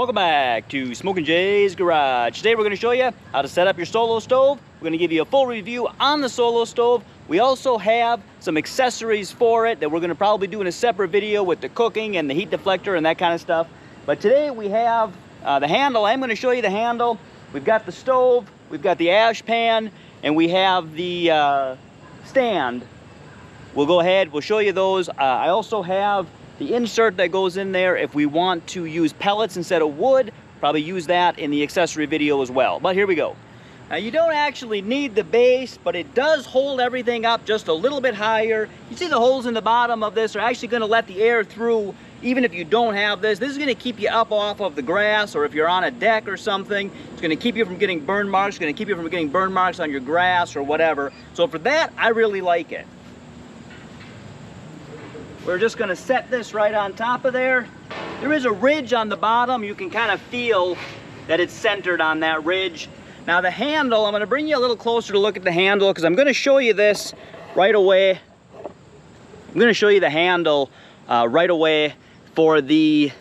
Welcome back to Smoking Jay's Garage. Today we're going to show you how to set up your solo stove. We're going to give you a full review on the solo stove. We also have some accessories for it that we're going to probably do in a separate video with the cooking and the heat deflector and that kind of stuff. But today we have the handle. I'm going to show you the handle. We've got the stove, we've got the ash pan, and we have the stand. We'll go ahead, we'll show you those. I also have the insert that goes in there if we want to use pellets instead of wood. Probably use that in the accessory video as well. But here we go. Now you don't actually need the base, but it does hold everything up just a little bit higher. You see the holes in the bottom of this are actually going to let the air through even if you don't have this. This is going to keep you up off of the grass, or if you're on a deck or something, it's going to keep you from getting burn marks. It's going to keep you from getting burn marks on your grass or whatever. So for that, I really like it. We're just going to set this right on top of there. There is a ridge on the bottom. You can kind of feel that it's centered on that ridge. Now the handle, I'm going to bring you a little closer to look at the handle because I'm going to show you this right away. I'm going to show you the handle right away for the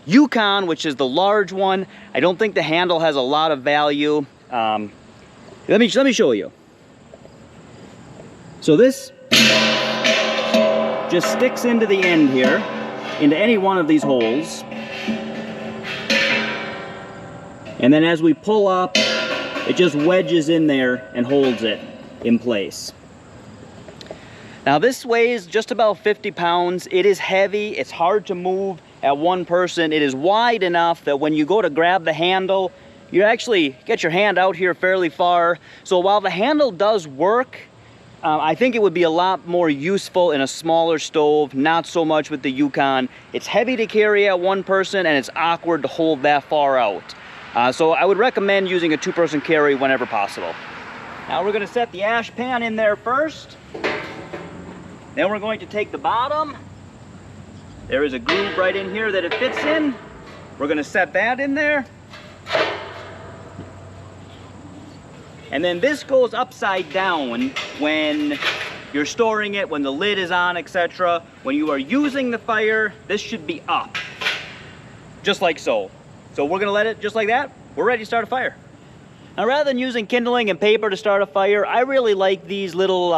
Yukon, which is the large one. I don't think the handle has a lot of value. Let me show you. So this just sticks into the end here, into any one of these holes. And then as we pull up, it just wedges in there and holds it in place. Now this weighs just about 50 pounds. It is heavy, it's hard to move at one person. It is wide enough that when you go to grab the handle, you actually get your hand out here fairly far. So while the handle does work, I think it would be a lot more useful in a smaller stove, not so much with the Yukon. It's heavy to carry at one person and it's awkward to hold that far out. So I would recommend using a two-person carry whenever possible. Now we're going to set the ash pan in there first. Then we're going to take the bottom. There is a groove right in here that it fits in. We're going to set that in there. And then this goes upside down when you're storing it, when the lid is on, etc. When you are using the fire, this should be up, just like so. So we're gonna let it just like that. We're ready to start a fire. Now rather than using kindling and paper to start a fire, I really like these little,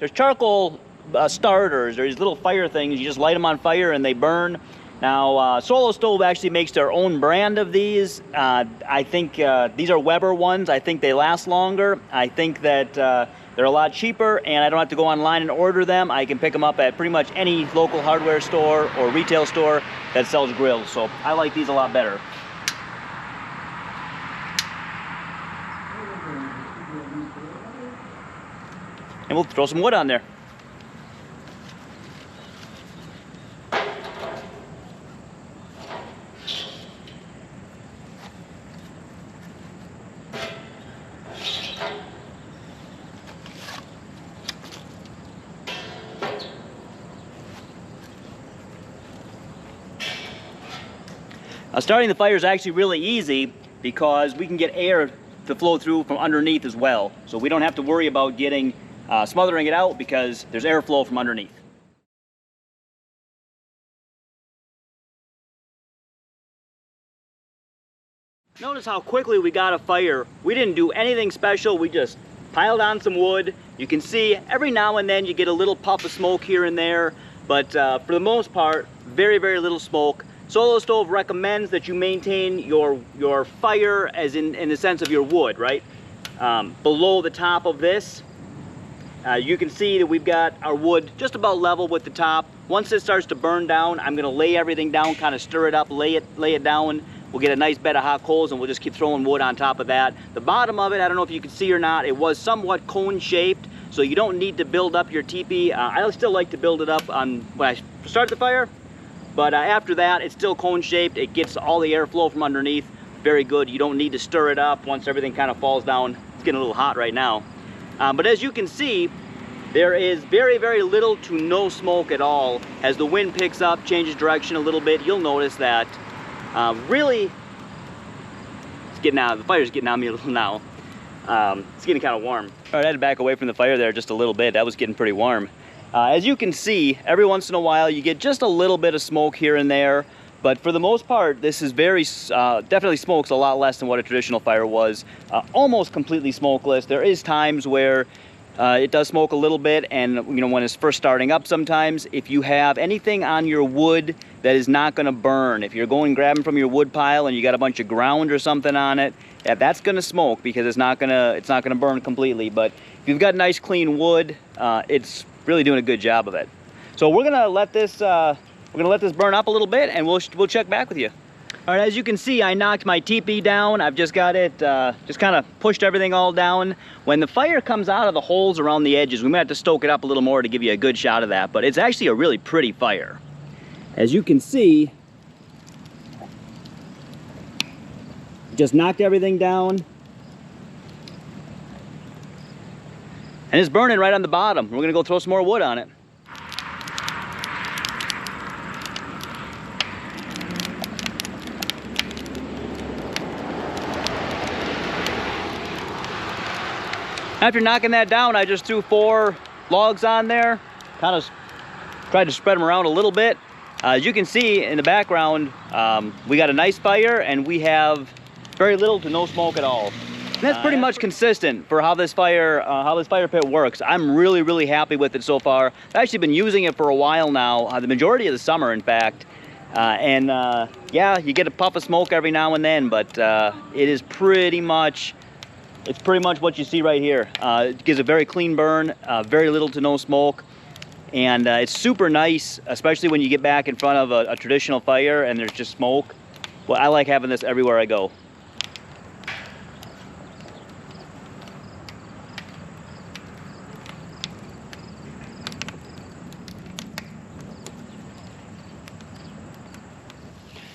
there's charcoal starters, there's little fire things. You just light them on fire and they burn. Now, Solo Stove actually makes their own brand of these. I think these are Weber ones. I think they last longer. I think that they're a lot cheaper and I don't have to go online and order them. I can pick them up at pretty much any local hardware store or retail store that sells grills. So I like these a lot better. And we'll throw some wood on there. Now starting the fire is actually really easy because we can get air to flow through from underneath as well. So we don't have to worry about getting smothering it out because there's airflow from underneath. Notice how quickly we got a fire. We didn't do anything special. We just piled on some wood. You can see every now and then you get a little puff of smoke here and there, but for the most part, very, very little smoke. Solo Stove recommends that you maintain your fire as in the sense of your wood, right? Below the top of this, you can see that we've got our wood just about level with the top. Once this starts to burn down, I'm gonna lay everything down, kind of stir it up, lay it down. We'll get a nice bed of hot coals and we'll just keep throwing wood on top of that. The bottom of it, I don't know if you can see or not, it was somewhat cone shaped, so you don't need to build up your teepee. I still like to build it up on when I start the fire. But after that, it's still cone shaped. It gets all the airflow from underneath. Very good. You don't need to stir it up once everything kind of falls down. It's getting a little hot right now. But as you can see, there is very, very little to no smoke at all. As the wind picks up, changes direction a little bit, you'll notice that really, it's getting out. The fire's getting on me a little now. It's getting kind of warm. All right, I had to back away from the fire there just a little bit. That was getting pretty warm. As you can see, every once in a while you get just a little bit of smoke here and there, But for the most part, this is very, definitely smokes a lot less than what a traditional fire was. Almost completely smokeless. There is times where it does smoke a little bit, and you know, when it's first starting up sometimes, if you have anything on your wood that is not gonna burn, if you're going grabbing from your wood pile and you got a bunch of ground or something on it, yeah, that's gonna smoke because it's not gonna burn completely. But if you've got nice clean wood, it's really doing a good job of it. So we're gonna let this burn up a little bit, and we'll check back with you. All right, as you can see, I knocked my teepee down. I've just got it, just kind of pushed everything all down. When the fire comes out of the holes around the edges, we might have to stoke it up a little more to give you a good shot of that, but it's actually a really pretty fire. As you can see, just knocked everything down. And it's burning right on the bottom. We're gonna go throw some more wood on it. After knocking that down, I just threw 4 logs on there, kind of tried to spread them around a little bit. As you can see in the background, we got a nice fire and we have very little to no smoke at all. And that's pretty much consistent for how this fire pit works. I'm really happy with it so far. I've actually been using it for a while now, the majority of the summer in fact. Yeah, you get a puff of smoke every now and then, but it is pretty much what you see right here. It gives a very clean burn, very little to no smoke, and it's super nice, especially when you get back in front of a traditional fire and there's just smoke. Well, I like having this everywhere I go.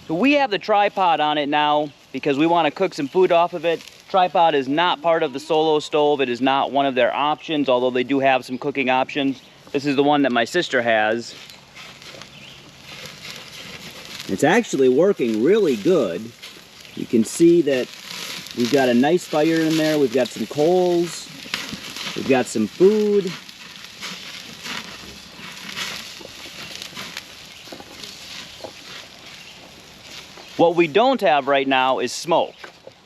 So we have the tripod on it now because we want to cook some food off of it. Tripod is not part of the Solo stove. It is not one of their options, although they do have some cooking options. This is the one that my sister has. It's actually working really good. You can see that we've got a nice fire in there. We've got some coals. We've got some food. What we don't have right now is smoke.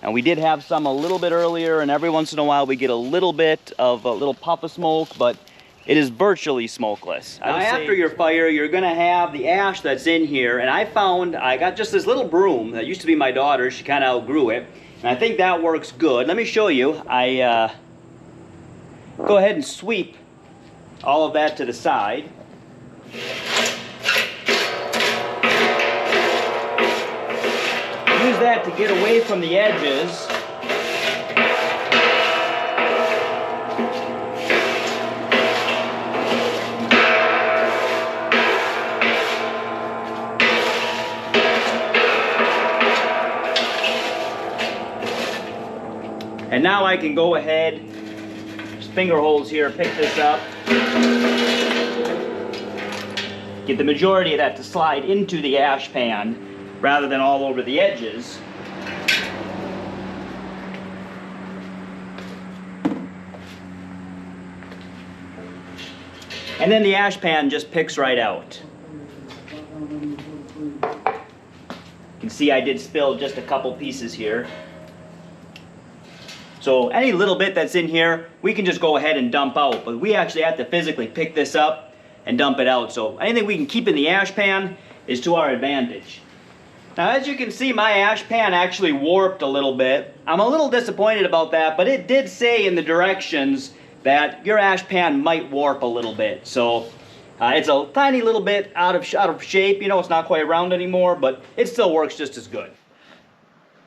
And we did have some a little bit earlier, and every once in a while we get a little bit of a little puff of smoke, but it is virtually smokeless. Now after your fire, you're gonna have the ash that's in here, and I got just this little broom that used to be my daughter's. She kind of outgrew it, and I think that works good. Let me show you. I go ahead and sweep all of that to the side. Use that to get away from the edges. And now I can go ahead, just finger holes here, pick this up. Get the majority of that to slide into the ash pan rather than all over the edges. And then the ash pan just picks right out. You can see I did spill just a couple pieces here. So any little bit that's in here, we can just go ahead and dump out, but we actually have to physically pick this up and dump it out. So anything we can keep in the ash pan is to our advantage. Now as you can see, my ash pan actually warped a little bit. I'm a little disappointed about that, but it did say in the directions that your ash pan might warp a little bit. So it's a tiny little bit out of shape, you know, it's not quite round anymore, but it still works just as good.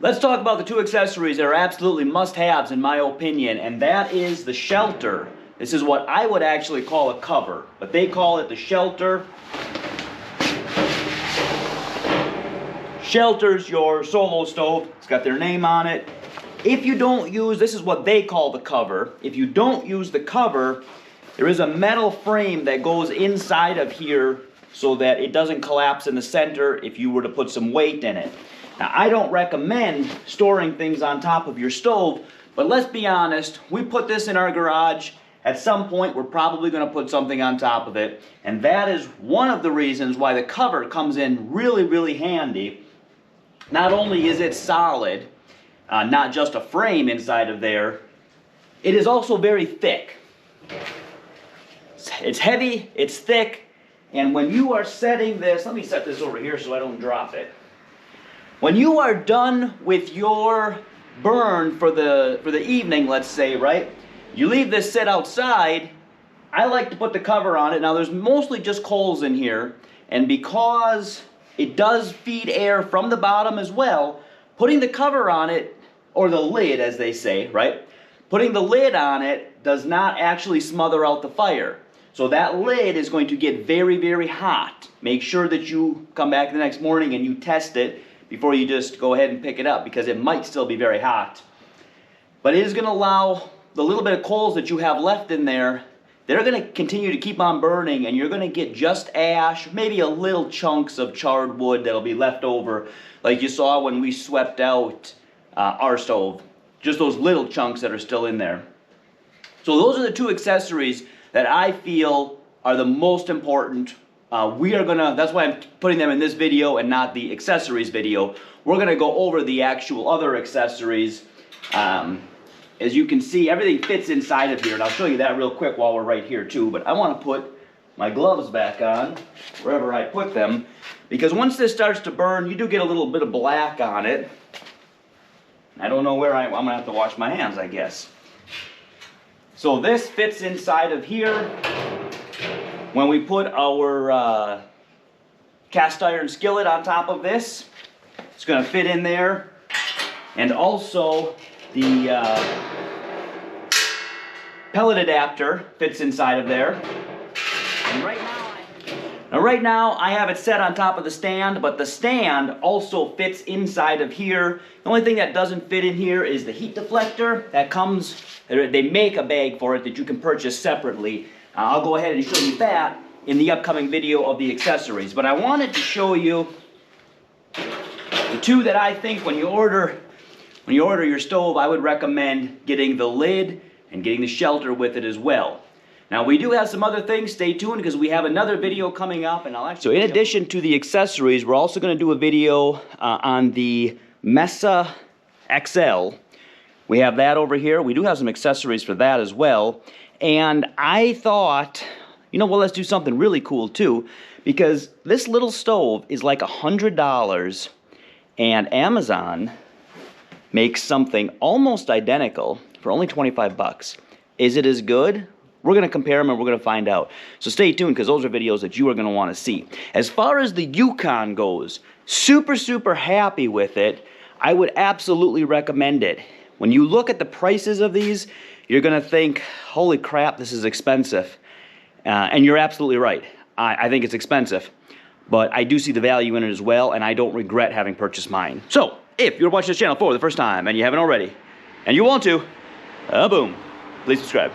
Let's talk about the 2 accessories that are absolutely must-haves in my opinion, and that is the shelter. This is what I would actually call a cover, but they call it the shelter. Shelters your Solo stove. It's got their name on it. If you don't use, this is what they call the cover. If you don't use the cover, there is a metal frame that goes inside of here so that it doesn't collapse in the center if you were to put some weight in it. Now, I don't recommend storing things on top of your stove, but let's be honest, we put this in our garage at some point we're probably going to put something on top of it, and that is one of the reasons why the cover comes in really, really handy. Not only is it solid, not just a frame inside of there, it is also very thick. It's heavy, it's thick, and when you are setting this, let me set this over here so I don't drop it. When you are done with your burn for the evening, let's say, right? You leave this sit outside. I like to put the cover on it. Now there's mostly just coals in here, and because it does feed air from the bottom as well, putting the cover on it, or the lid as they say, right? Putting the lid on it does not actually smother out the fire. So that lid is going to get very, very hot. Make sure that you come back the next morning and you test it before you just go ahead and pick it up, because it might still be very hot. But it is going to allow the little bit of coals that you have left in there, they're going to continue to keep on burning, and you're going to get just ash, maybe a little chunks of charred wood that'll be left over, like you saw when we swept out our stove. Just those little chunks that are still in there. So those are the two accessories that I feel are the most important. That's why I'm putting them in this video and not the accessories video. We're gonna go over the actual other accessories. As you can see, everything fits inside of here, and I'll show you that real quick while we're right here too. But I want to put my gloves back on, wherever I put them, because once this starts to burn, you do get a little bit of black on it. I don't know where I'm gonna have to wash my hands, I guess. So this fits inside of here. When we put our cast iron skillet on top of this, it's gonna fit in there. And also the pellet adapter fits inside of there. And right now I have it set on top of the stand, but the stand also fits inside of here. The only thing that doesn't fit in here is the heat deflector. That comes, they make a bag for it that you can purchase separately. I'll go ahead and show you that in the upcoming video of the accessories. But I wanted to show you the two that I think when you order your stove, I would recommend getting the lid and getting the shelter with it as well. Now we do have some other things, stay tuned, because we have another video coming up, and I'll actually... So in addition to the accessories, we're also going to do a video on the Mesa XL. We have that over here. We do have some accessories for that as well. And I thought, you know, well, let's do something really cool too, because this little stove is like $100, and Amazon makes something almost identical for only 25 bucks. Is it as good? We're going to compare them and we're going to find out. So stay tuned, because those are videos that you are going to want to see. As far as the Yukon goes, super, super happy with it. I would absolutely recommend it. When you look at the prices of these, you're going to think, holy crap, this is expensive. And you're absolutely right. I think it's expensive. But I do see the value in it as well, and I don't regret having purchased mine. So, if you're watching this channel for the first time and you haven't already, and you want to, boom, please subscribe.